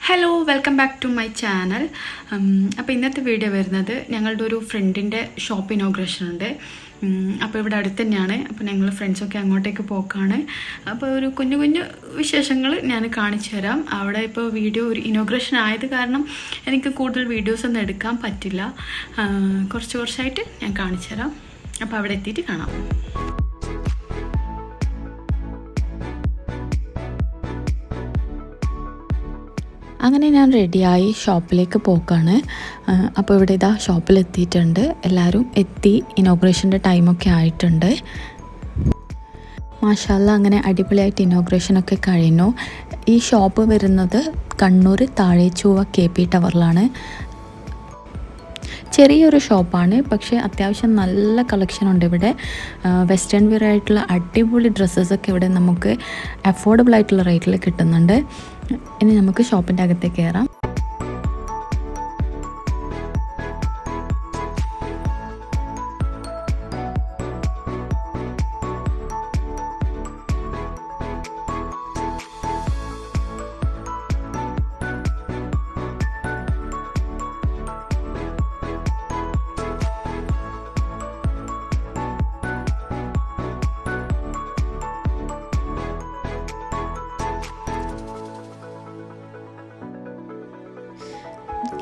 Hello welcome back to my channel. അപ്പോൾ ഇന്നത്തെ video വരുന്നത് ഞങ്ങളുടെ ഒരു ഫ്രണ്ടിൻ്റെ ഷോപ്പ് ഇനോഗ്രേഷൻ ഉണ്ട്. അപ്പോൾ ഇവിടെ അടുത്ത് തന്നെയാണ്. അപ്പോൾ ഞങ്ങൾ ഫ്രണ്ട്സൊക്കെ അങ്ങോട്ടേക്ക് പോക്കാണ്. അപ്പോൾ ഒരു കുഞ്ഞു കുഞ്ഞു വിശേഷങ്ങൾ ഞാൻ കാണിച്ചു തരാം. അവിടെ ഇപ്പോൾ വീഡിയോ ഒരു ഇനോഗ്രേഷൻ ആയത് കാരണം എനിക്ക് കൂടുതൽ വീഡിയോസ് ഒന്നും എടുക്കാൻ പറ്റില്ല. കുറച്ചായിട്ട് ഞാൻ കാണിച്ചു തരാം. അപ്പോൾ അവിടെ എത്തിയിട്ട് കാണാം. അങ്ങനെ ഞാൻ റെഡിയായി ഷോപ്പിലേക്ക് പോക്കാണ്. അപ്പോൾ ഇവിടെ ഇതാ ഷോപ്പിലെത്തിയിട്ടുണ്ട്. എല്ലാവരും എത്തി. ഇനോഗ്രേഷൻ്റെ ടൈമൊക്കെ ആയിട്ടുണ്ട്. മാഷാഅല്ലാ അങ്ങനെ അടിപൊളിയായിട്ട് ഇനോഗ്രേഷനൊക്കെ കഴിഞ്ഞു. ഈ ഷോപ്പ് വരുന്നത് കണ്ണൂർ താഴേച്ചൂവ KP ടവറിലാണ്. ചെറിയൊരു ഷോപ്പാണ്, പക്ഷേ അത്യാവശ്യം നല്ല കളക്ഷൻ ഉണ്ട് ഇവിടെ. വെസ്റ്റേൺ വെയർ ആയിട്ടുള്ള അടിപൊളി ഡ്രസ്സസൊക്കെ ഇവിടെ നമുക്ക് അഫോർഡബിൾ ആയിട്ടുള്ള റേറ്റിൽ കിട്ടുന്നുണ്ട്. ഇനി നമുക്ക് ഷോപ്പിൻ്റെ അകത്തേക്ക് കയറാം.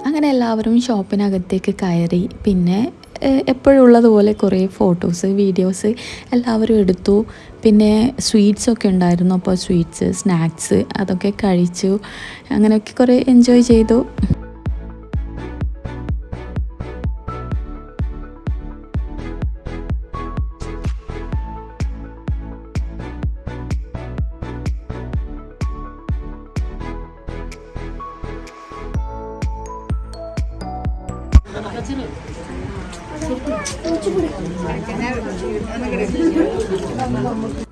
അങ്ങനെ എല്ലാവരും ഷോപ്പിനകത്തേക്ക് കയറി. പിന്നെ എപ്പോഴുള്ളതുപോലെ കുറേ ഫോട്ടോസ് വീഡിയോസ് എല്ലാവരും എടുത്തു. പിന്നെ സ്വീറ്റ്സൊക്കെ ഉണ്ടായിരുന്നു. അപ്പോൾ സ്വീറ്റ്സ് സ്നാക്സ് അതൊക്കെ കഴിച്ചു. അങ്ങനെയൊക്കെ കുറേ എൻജോയ് ചെയ്തു.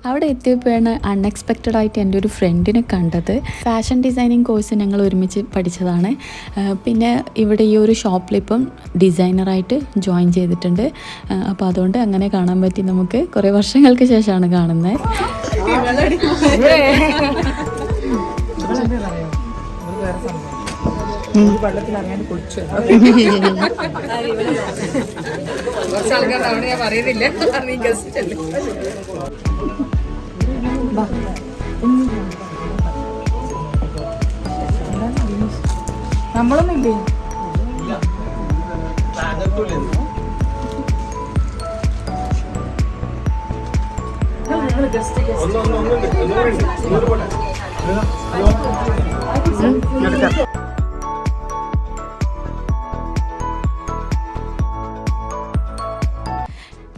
അവിടെ എത്തിയപ്പോഴാണ് അൺഎക്സ്പെക്റ്റഡ് ആയിട്ട് എൻ്റെ ഒരു ഫ്രണ്ടിനെ കണ്ടത്. ഫാഷൻ ഡിസൈനിങ് കോഴ്സ് ഞങ്ങൾ ഒരുമിച്ച് പഠിച്ചതാണ്. പിന്നെ ഇവിടെ ഈ ഒരു ഷോപ്പിലിപ്പം ഡിസൈനറായിട്ട് ജോയിൻ ചെയ്തിട്ടുണ്ട്. അപ്പോൾ അതുകൊണ്ട് അങ്ങനെ കാണാൻ പറ്റി. നമുക്ക് കുറേ വർഷങ്ങൾക്ക് ശേഷമാണ് കാണുന്നത്. വെള്ളത്തിലറിയാണ്ട് കുളിച്ചു കുറച്ച് ആൾക്കാരുടെ ഞാൻ പറയുന്നില്ല. നമ്മളൊന്നുമില്ലേ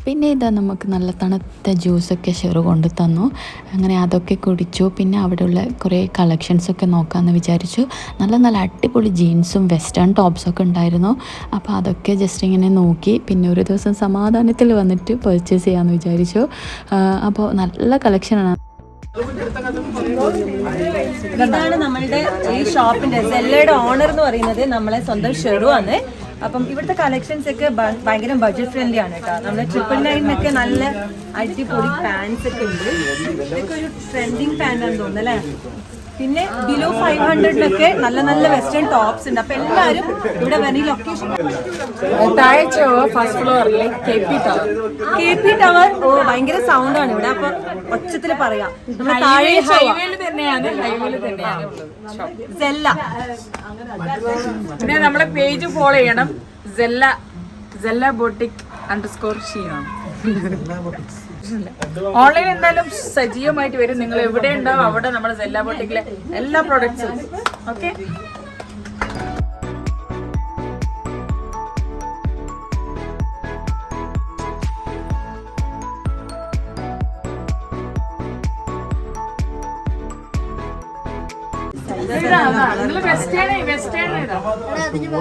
പിന്നെ ഇതാ നമുക്ക് നല്ല തണുത്ത ജ്യൂസൊക്കെ ഷെറു കൊണ്ട് തന്നു. അങ്ങനെ അതൊക്കെ കുടിച്ചു. പിന്നെ അവിടെയുള്ള കുറേ കളക്ഷൻസൊക്കെ നോക്കാമെന്ന് വിചാരിച്ചു. നല്ല നല്ല അടിപൊളി ജീൻസും വെസ്റ്റേൺ ടോപ്സൊക്കെ ഉണ്ടായിരുന്നു. അപ്പോൾ അതൊക്കെ ജസ്റ്റ് ഇങ്ങനെ നോക്കി. പിന്നെ ഒരു ദിവസം സമാധാനത്തിൽ വന്നിട്ട് പർച്ചേസ് ചെയ്യാമെന്ന് വിചാരിച്ചു. അപ്പോൾ നല്ല കളക്ഷനാണ്. ഇതാണ് നമ്മളുടെ ഈ ഷോപ്പിന്റെ സെല്ലയുടെ ഓണർ എന്ന് പറയുന്നത് നമ്മളെ സ്വന്തം ഷെറു ആണ്. അപ്പം ഇവിടുത്തെ കളക്ഷൻസ് ഒക്കെ ഭയങ്കര ബഡ്ജറ്റ് ഫ്രണ്ട്ലി ആണ് കേട്ടോ. നമ്മളെ 999 നല്ല അടിപൊളി പാൻസ് ഒക്കെ ഉണ്ട്. ഇതൊക്കെ ഒരു ട്രെൻഡിങ് പാൻ്റ് ആണെന്ന് തോന്നുന്നു അല്ലേ. പിന്നെ ബിലോ 500 നല്ല നല്ല വെസ്റ്റേൺ ടോപ്സ് ഉണ്ട്. അപ്പൊ എല്ലാവരും ഇവിടെ വരുന്ന ലൊക്കേഷൻ ഫസ്റ്റ് ഫ്ലോറിലെ KP ടവർ. ഓ ഭയങ്കര സൗണ്ട് ആണ് ഇവിടെ. അപ്പൊ ഒച്ചത്തില് പറയാം. നമ്മുടെ താഴെ തന്നെയാണ് സെല്ല. പിന്നെ നമ്മളെ പേജ് ഫോളോ ചെയ്യണം. സെല്ല ബൊട്ടിക് _ഷീന. ഓൺലൈൻ എന്തായാലും സജീവമായിട്ട് വരും. നിങ്ങൾ എവിടെ ഉണ്ടാവും അവിടെ നമ്മുടെ സെല്ല ബൊട്ടിക്കിലെ എല്ലാ പ്രൊഡക്ട്സും. ഓക്കെ,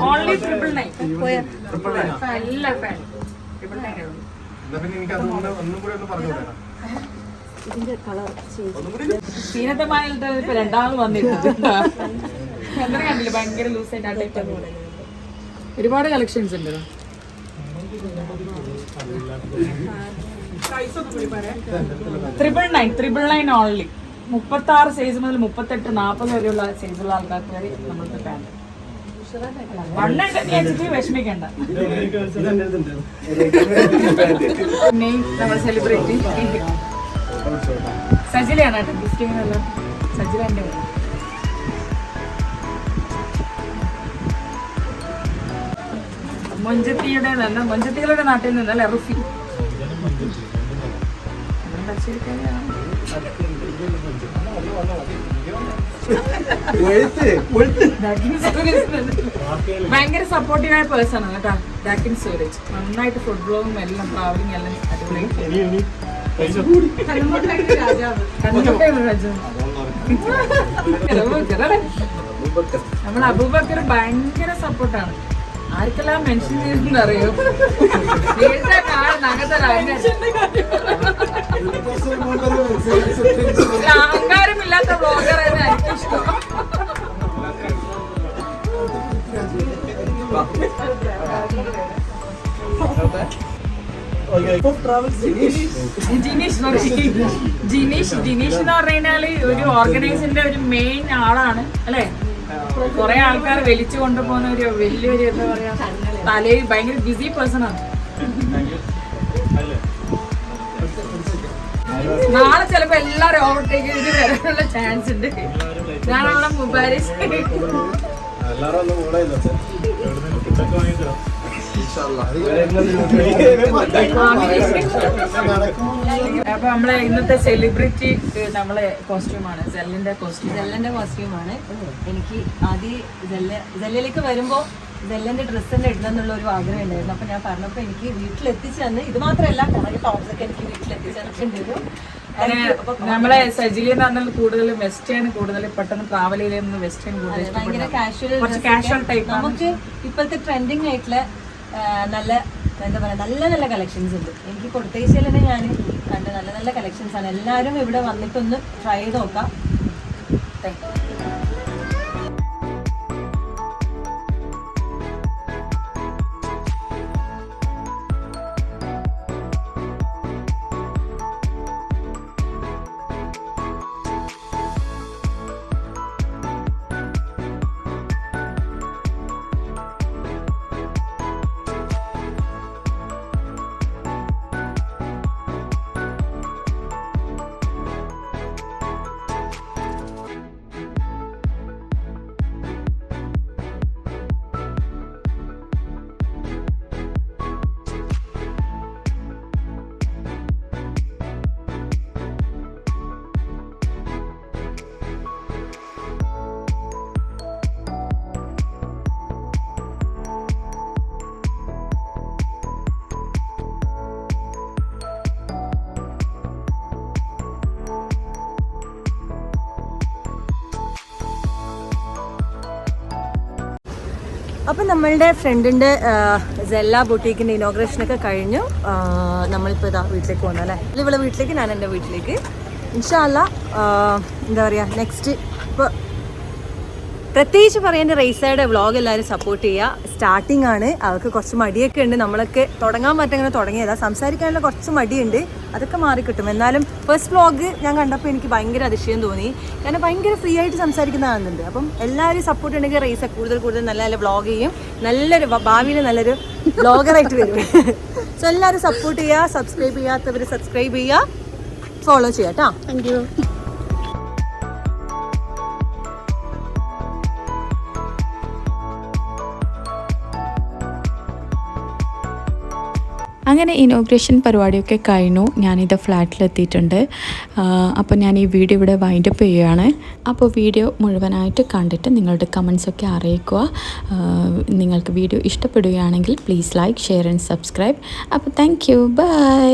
ഓൺലി 999 എല്ലാ ഫാൻ 999. സീനത്തെ മാലിട്ട് ഇപ്പൊ രണ്ടാമത് വന്നിട്ടുണ്ട്. എന്താ കണ്ടില്ല, ഭയങ്കര ലൂസായിട്ട് ഒരുപാട് കളക്ഷൻസ് ഉണ്ട്. 999 only. 36 സൈസ് മുതൽ 38, 40 വരെയുള്ള സൈസുള്ള ആൾക്കാർക്ക് വരെ നമ്മളുടെ പാൻറ്. വണ്ണെടുത്ത് വിഷമിക്കണ്ട. മെയിൻ നമ്മുടെ സെലിബ്രിറ്റി സജിലയാണ് കേട്ടോ ഗിഫ്റ്റിങ്ങിനെല്ലാം. സജില എൻ്റെ മൊഞ്ചത്തികളുടെ നാട്ടിൽ നിന്നല്ല റുഫി. ഭയങ്കര സപ്പോർട്ടീവായ പേഴ്സൺ ആണ് കേട്ടോ ഡാക്കിൻ സൂരജ്. നന്നായിട്ട് ഫുഡ് ബ്ലോഗും എല്ലാം ട്രാവലിംഗ് എല്ലാം അടിപൊളി. നമ്മൾ അബൂബക്കർ ഭയങ്കര സപ്പോർട്ടാണ്. ആർക്കെല്ലാം മെൻഷൻ ചെയ്തെന്ന് അറിയോ? അഹങ്കാരമില്ലാത്ത ബ്ലോഗർ എനിക്ക് ഇഷ്ടം. ജിനീഷ് എന്ന് പറഞ്ഞാല് ഒരു ഓർഗനൈസിന്റെ ഒരു മെയിൻ ആളാണ് അല്ലെ. കുറെ ആൾക്കാർ വലിച്ചു കൊണ്ടുപോകുന്ന ഒരു വലിയൊരു എന്താ പറയാ തലയിൽ ഭയങ്കര ബിസി പേഴ്സൺ ആണ്. നാളെ ചിലപ്പോ എല്ലാരും ഓവർടേക്ക് ചെയ്ത് വരാനുള്ള ചാൻസ് ഉണ്ട്. ഞാനുള്ള മുബാരിസ് അപ്പൊ നമ്മളെ ഇന്നത്തെ സെലിബ്രിറ്റി നമ്മളെ കോസ്റ്റ്യൂമാണ് സെല്ലിന്റെ കോസ്റ്റ്യൂമാണ്. എനിക്ക് ആദ്യം സെല്ലിലേക്ക് വരുമ്പോ സെല്ലിന്റെ ഡ്രസ്സ് തന്നെ ഇടണം എന്നുള്ള ഒരു ആഗ്രഹം ഉണ്ടായിരുന്നു. അപ്പൊ ഞാൻ പറഞ്ഞപ്പോ എനിക്ക് വീട്ടിലെത്തിച്ചു തന്ന്. ഇത് മാത്രമല്ല കുറെ ടോപ്സ് ഒക്കെ എനിക്ക് വീട്ടിലെത്തിച്ചു തന്നിട്ടുണ്ടായിരുന്നു. നമ്മളെ സജിലി എന്ന് പറഞ്ഞാൽ കൂടുതൽ വെസ്റ്റേൺ, കൂടുതൽ പെട്ടെന്ന് ട്രാവൽ ചെയ്യുന്ന വെസ്റ്റേൺ ഭയങ്കര കാഷ്വൽ ടൈപ്പ്. നമുക്ക് ഇപ്പോഴത്തെ ട്രെൻഡിങ് ആയിട്ടുള്ള നല്ല എന്താ പറയുക നല്ല നല്ല കളക്ഷൻസ് ഉണ്ട്. എനിക്ക് കൊടുത്തേശയിൽ തന്നെ ഞാൻ കണ്ട നല്ല നല്ല കളക്ഷൻസ് ആണ്. എല്ലാവരും ഇവിടെ വന്നിട്ടൊന്ന് ട്രൈ ചെയ്ത് നോക്കാം. അപ്പം നമ്മളുടെ ഫ്രണ്ടിൻ്റെ സെല്ല ബൊട്ടീക്കിൻ്റെ ഇനോഗ്രേഷനൊക്കെ കഴിഞ്ഞു. നമ്മളിപ്പോൾ ഇതാ വീട്ടിലേക്ക് പോകുന്നു അല്ലേ. ഇവിടെ വീട്ടിലേക്ക്, ഞാൻ എൻ്റെ വീട്ടിലേക്ക്. ഇൻഷാ അല്ലാ എന്താ പറയുക നെക്സ്റ്റ് ഇപ്പോൾ പ്രത്യേകിച്ച് പറയേണ്ട റൈസയുടെ വ്ളോഗ് എല്ലാവരും സപ്പോർട്ട് ചെയ്യുക. സ്റ്റാർട്ടിംഗ് ആണ്, അവർക്ക് കുറച്ച് മടിയൊക്കെ ഉണ്ട്. നമ്മളൊക്കെ തുടങ്ങാൻ പറ്റങ്ങനെ തുടങ്ങിയതാണ്. സംസാരിക്കാനുള്ള കുറച്ച് മടിയുണ്ട്, അതൊക്കെ മാറിക്കിട്ടും. എന്നാലും ഫസ്റ്റ് വ്ളോഗ് ഞാൻ കണ്ടപ്പോൾ എനിക്ക് ഭയങ്കര അതിശയം തോന്നി. കാരണം ഭയങ്കര ഫ്രീ ആയിട്ട് സംസാരിക്കുന്ന കാണുന്നുണ്ട്. അപ്പം എല്ലാവരും സപ്പോർട്ട് ഉണ്ടെങ്കിൽ റൈസ കൂടുതൽ നല്ല നല്ല വ്ളോഗ് ചെയ്യും. നല്ലൊരു ഭാവിയിൽ നല്ലൊരു വ്ളോഗറായിട്ട് വരും. സോ എല്ലാവരും സപ്പോർട്ട് ചെയ്യുക. സബ്സ്ക്രൈബ് ചെയ്യാത്തവർ സബ്സ്ക്രൈബ് ചെയ്യുക, ഫോളോ ചെയ്യാം കേട്ടോ. Thank you. അങ്ങനെ ഇനോഗ്രേഷൻ പരിപാടിയൊക്കെ കഴിഞ്ഞു. ഞാനിത് ഫ്ലാറ്റിലെത്തിയിട്ടുണ്ട്. അപ്പോൾ ഞാൻ ഈ വീഡിയോ ഇവിടെ വൈൻഡപ്പ് ചെയ്യുകയാണ്. അപ്പോൾ വീഡിയോ മുഴുവനായിട്ട് കണ്ടിട്ട് നിങ്ങളുടെ കമൻസൊക്കെ അറിയിക്കുക. നിങ്ങൾക്ക് വീഡിയോ ഇഷ്ടപ്പെടുകയാണെങ്കിൽ please like, share and subscribe. അപ്പോൾ താങ്ക് യു, ബൈ.